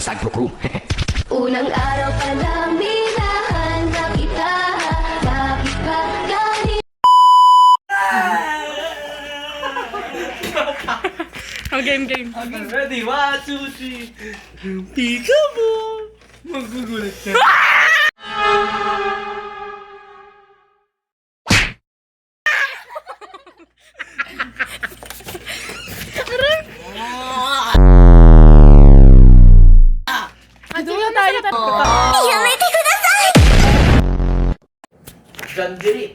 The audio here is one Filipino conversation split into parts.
Sagro Crew. Unang araw pa lang binahan na kita. Bakit ba ganito? Oh, game. Ready? 1, 2, 3. Pika mo! Magugulat siya. Dulo tayo. Janjiri.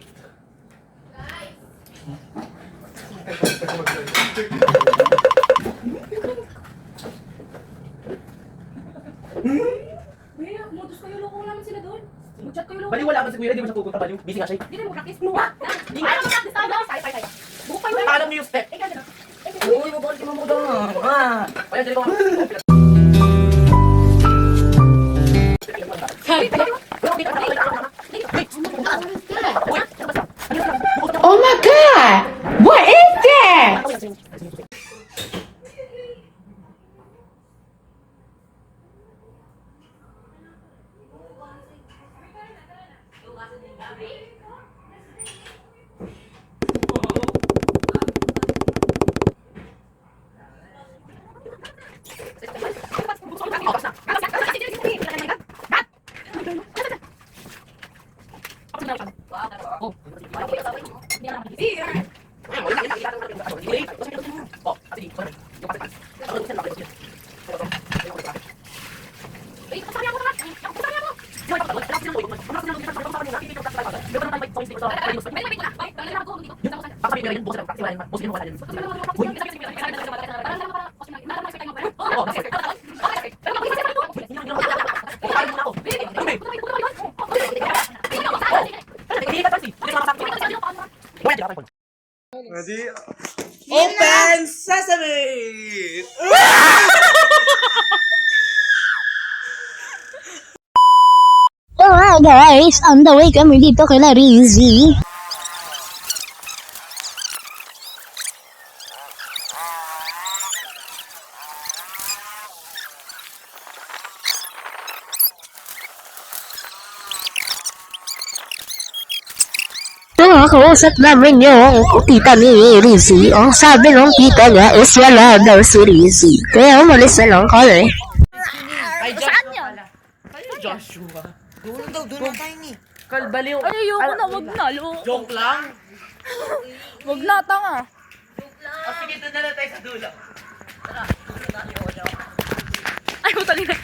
Kuya, modus kayo, loko naman sila doon. Mag-chat kayo, loko. Bali wala ba si Kuya? Di mo siya pupunta ba? Busy nga siya. Hindi na mag-practice. Nuha! Hindi na mag-practice tayo. Say. Buko kayo. Alam niyo yung step. Eh, gano'n. Uy, mabawal si Mamo daw. Kaya dali ko nga. Oh my god! What is that? Ready? Open Sesame! Alright guys, on the way kami dito kay Rizzy. Nakakausap namin yung tita ni Rizzy. Ang sabi ng tita niya is wala daw si Rizzy. Kaya umalis na lang kami. Saan yun? Joshua. Doon tayo ni. Kalbaliw. Ay, ayoko na, wag na. Joke lang. Wag na, tanga. Sige, doon na lang tayo sa dulo. Ay, utali na.